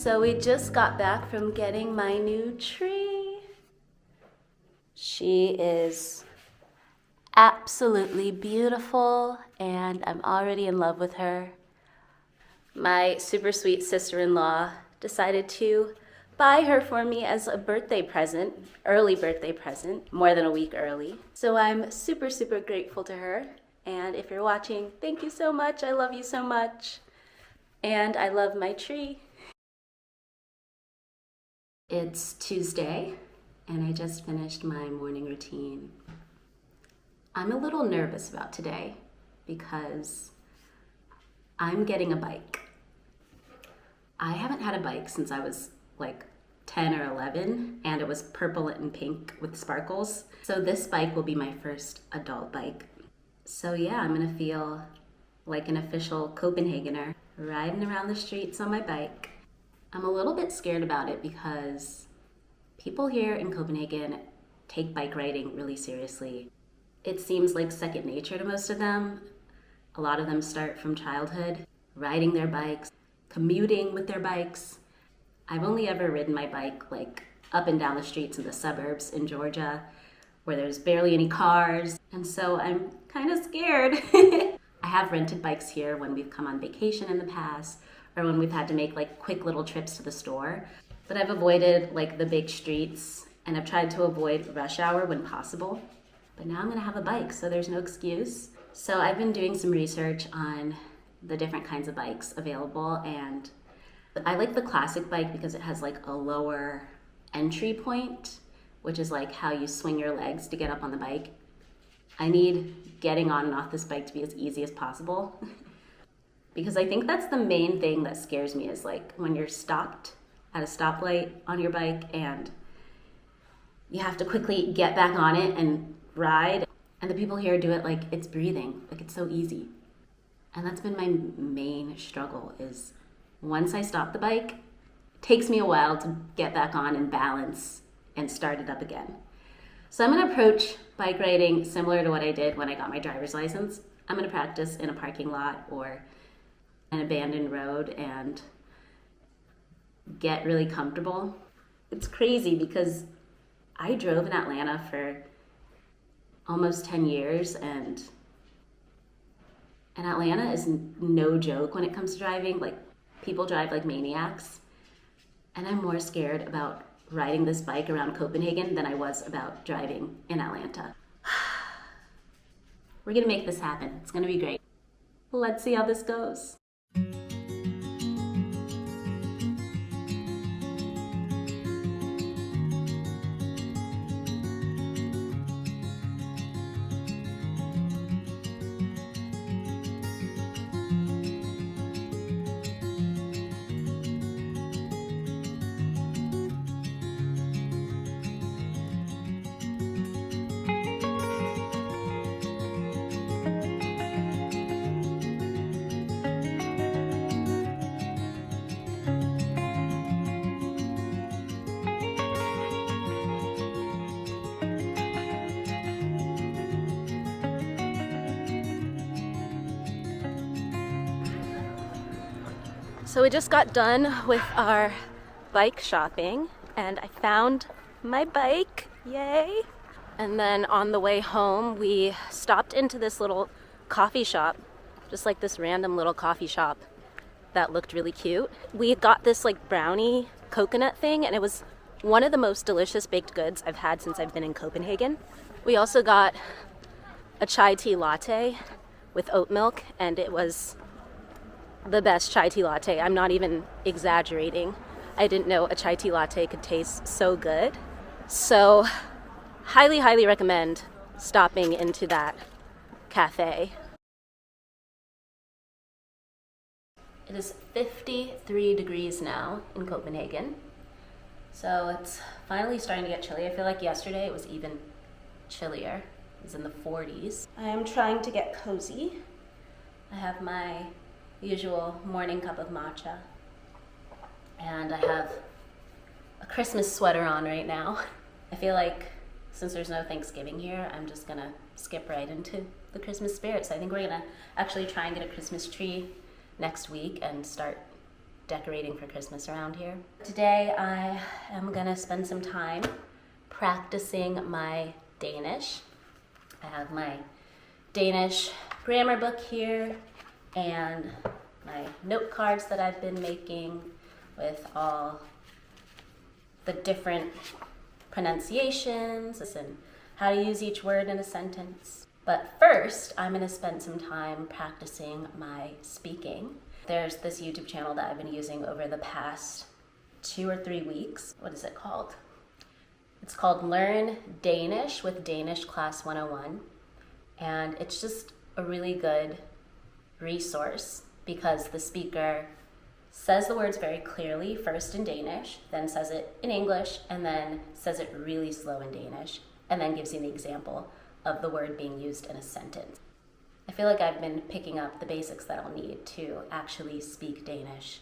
So we just got back from getting my new tree. She is absolutely beautiful and I'm already in love with her. My super sweet sister-in-law decided to buy her for me as a birthday present, early birthday present, more than a week early. So I'm super, super grateful to her. And if you're watching, thank you so much. I love you so much. And I love my tree. It's Tuesday, and I just finished my morning routine. I'm a little nervous about today because I'm getting a bike. I haven't had a bike since I was like 10 or 11, and it was purple and pink with sparkles. So this bike will be my first adult bike. So yeah, I'm gonna feel like an official Copenhagener riding around the streets on my bike. I'm a little bit scared about it because people here in Copenhagen take bike riding really seriously. It seems like second nature to most of them. A lot of them start from childhood, riding their bikes, commuting with their bikes. I've only ever ridden my bike like up and down the streets in the suburbs in Georgia where there's barely any cars, and so I'm kind of scared. I have rented bikes here when we've come on vacation in the past or when we've had to make like quick little trips to the store, but I've avoided like the big streets and I've tried to avoid rush hour when possible. But now I'm gonna have a bike, so there's no excuse. So I've been doing some research on the different kinds of bikes available, and I like the classic bike because it has like a lower entry point, which is like how you swing your legs to get up on the bike. I need getting on and off this bike to be as easy as possible because I think that's the main thing that scares me is like when you're stopped at a stoplight on your bike and you have to quickly get back on it and ride. And the people here do it like it's breathing, like it's so easy. And that's been my main struggle is once I stop the bike, it takes me a while to get back on and balance and start it up again. So I'm gonna approach bike riding similar to what I did when I got my driver's license. I'm gonna practice in a parking lot or an abandoned road and get really comfortable. It's crazy because I drove in Atlanta for almost 10 years and Atlanta is no joke when it comes to driving. Like people drive like maniacs, and I'm more scared about riding this bike around Copenhagen than I was about driving in Atlanta. We're gonna make this happen. It's gonna be great. Let's see how this goes. So we just got done with our bike shopping and I found my bike, yay! And then on the way home, we stopped into this little coffee shop, just like this random little coffee shop that looked really cute. We got this like brownie coconut thing and it was one of the most delicious baked goods I've had since I've been in Copenhagen. We also got a chai tea latte with oat milk and it was the best chai tea latte. I'm not even exaggerating. I didn't know a chai tea latte could taste so good. So highly, highly recommend stopping into that cafe. It is 53 degrees now in Copenhagen. So it's finally starting to get chilly. I feel like yesterday it was even chillier. It was in the 40s. I am trying to get cozy. I have my usual morning cup of matcha. And I have a Christmas sweater on right now. I feel like since there's no Thanksgiving here, I'm just gonna skip right into the Christmas spirit. So I think we're gonna actually try and get a Christmas tree next week and start decorating for Christmas around here. Today I am gonna spend some time practicing my Danish. I have my Danish grammar book here and my note cards that I've been making with all the different pronunciations and how to use each word in a sentence. But first, I'm gonna spend some time practicing my speaking. There's this YouTube channel that I've been using over the past 2 or 3 weeks. What is it called? It's called Learn Danish with Danish Class 101. And it's just a really good resource because the speaker says the words very clearly, first in Danish, then says it in English, and then says it really slow in Danish, and then gives you the example of the word being used in a sentence. I feel like I've been picking up the basics that I'll need to actually speak Danish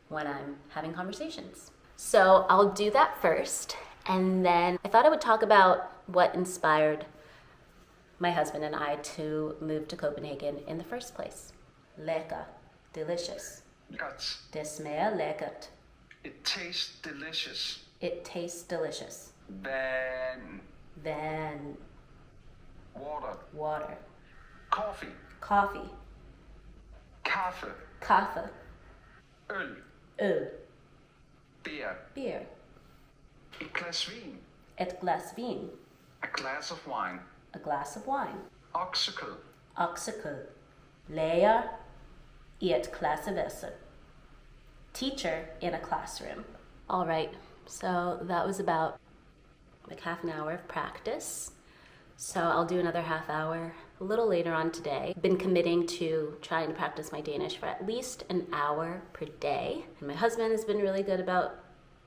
when I'm having conversations. So I'll do that first, and then I thought I would talk about what inspired my husband and I to move to Copenhagen in the first place. Lækker, delicious. Godt. Det smager lækkert. It tastes delicious. It tastes delicious. Vand. Then Water. water. Coffee. Coffee. Kaffe. Kaffe. Øl. Øl. Beer. Beer. Et glas vin. Et glas vin. A glass of wine. A glass of wine. Oksekød. Oksekød. Lærer i et klasseværelse. Teacher in a classroom. All right, so that was about like half an hour of practice. So I'll do another half hour a little later on today. Been committing to trying to practice my Danish for at least an hour per day. And my husband has been really good about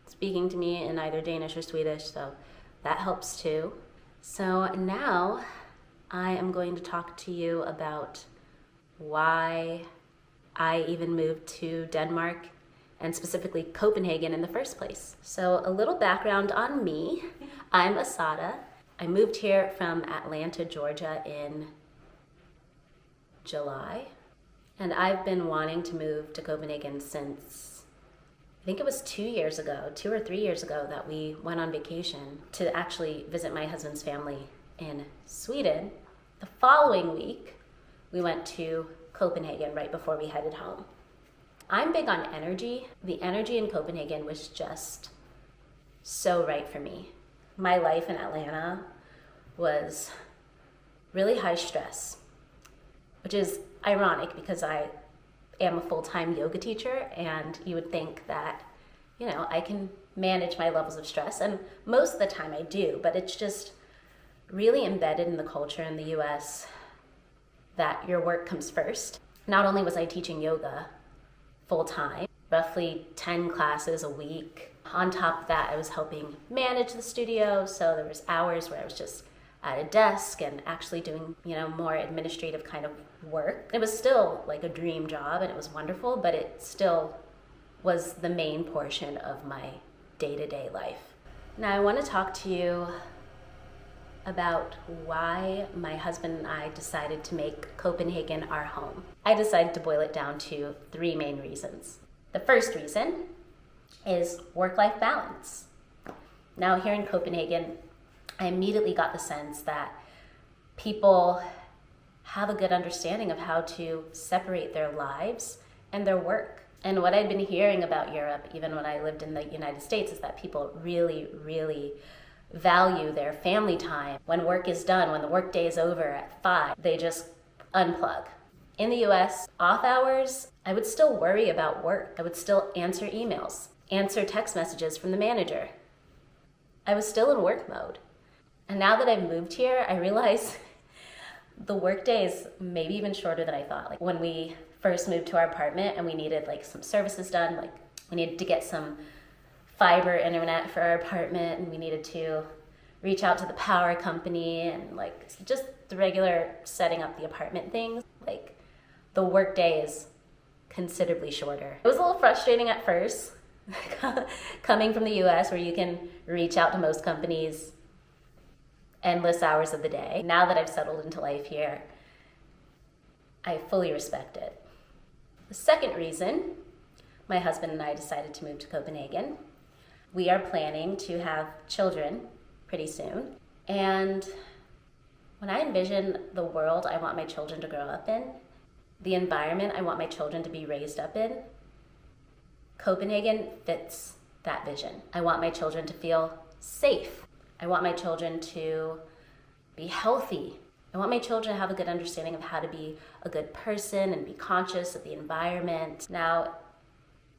speaking to me in either Danish or Swedish, so that helps too. So now I am going to talk to you about why I even moved to Denmark and specifically Copenhagen in the first place. So a little background on me. I'm Asada. I moved here from Atlanta, Georgia in July. And I've been wanting to move to Copenhagen since, I think it was 2 years ago, 2 or 3 years ago that we went on vacation to actually visit my husband's family in Sweden. The following week, we went to Copenhagen right before we headed home. I'm big on energy. The energy in Copenhagen was just so right for me. My life in Atlanta was really high stress, which is ironic because I am a full-time yoga teacher, and you would think that, you know, I can manage my levels of stress, and most of the time I do, but it's just really embedded in the culture in the US that your work comes first. Not only was I teaching yoga full-time, roughly 10 classes a week. On top of that, I was helping manage the studio, so there was hours where I was just at a desk and actually doing, you know, more administrative kind of work. It was still like a dream job and it was wonderful, but it still was the main portion of my day-to-day life. Now I want to talk to you about why my husband and I decided to make Copenhagen our home. I decided to boil it down to 3 main reasons. The first reason is work-life balance. Now here in Copenhagen, I immediately got the sense that people have a good understanding of how to separate their lives and their work. And what I'd been hearing about Europe, even when I lived in the United States, is that people really, really value their family time. When work is done, when the workday is over at 5, they just unplug. In the US, off hours, I would still worry about work. I would still answer emails, answer text messages from the manager. I was still in work mode. And now that I've moved here, I realize the workday is maybe even shorter than I thought. Like when we first moved to our apartment and we needed like some services done, like we needed to get some fiber internet for our apartment, and we needed to reach out to the power company and like just the regular setting up the apartment things. Like the work day is considerably shorter. It was a little frustrating at first coming from the US where you can reach out to most companies endless hours of the day. Now that I've settled into life here, I fully respect it. The second reason my husband and I decided to move to Copenhagen. We are planning to have children pretty soon. And when I envision the world I want my children to grow up in, the environment I want my children to be raised up in, Copenhagen fits that vision. I want my children to feel safe. I want my children to be healthy. I want my children to have a good understanding of how to be a good person and be conscious of the environment. Now,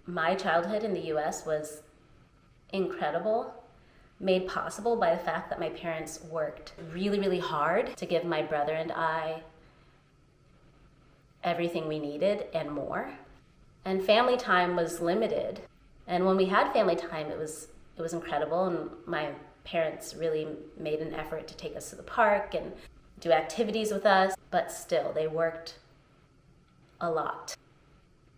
my childhood in the US was incredible, made possible by the fact that my parents worked really, really hard to give my brother and I everything we needed and more. And family time was limited. And when we had family time, it was incredible. And my parents really made an effort to take us to the park and do activities with us. But still, they worked a lot.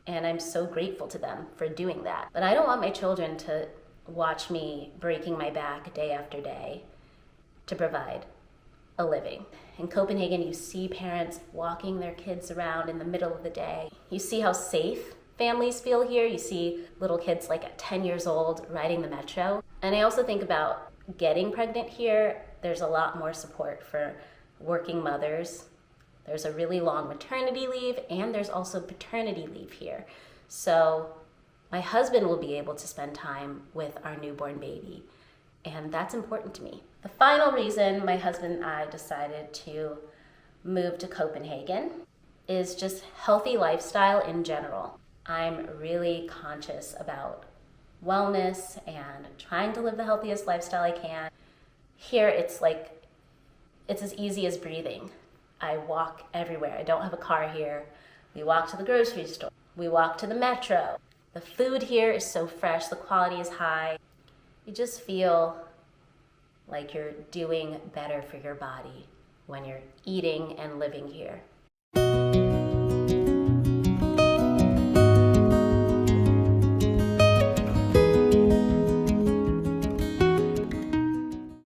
And I'm so grateful to them for doing that. But I don't want my children to watch me breaking my back day after day to provide a living. In Copenhagen, you see parents walking their kids around in the middle of the day. You see how safe families feel here. You see little kids like at 10 years old riding the metro. And I also think about getting pregnant here. There's a lot more support for working mothers. There's a really long maternity leave, and there's also paternity leave here. So my husband will be able to spend time with our newborn baby, and that's important to me. The final reason my husband and I decided to move to Copenhagen is just healthy lifestyle in general. I'm really conscious about wellness and trying to live the healthiest lifestyle I can. Here, it's as easy as breathing. I walk everywhere. I don't have a car here. We walk to the grocery store. We walk to the metro. The food here is so fresh. The quality is high. You just feel like you're doing better for your body when you're eating and living here.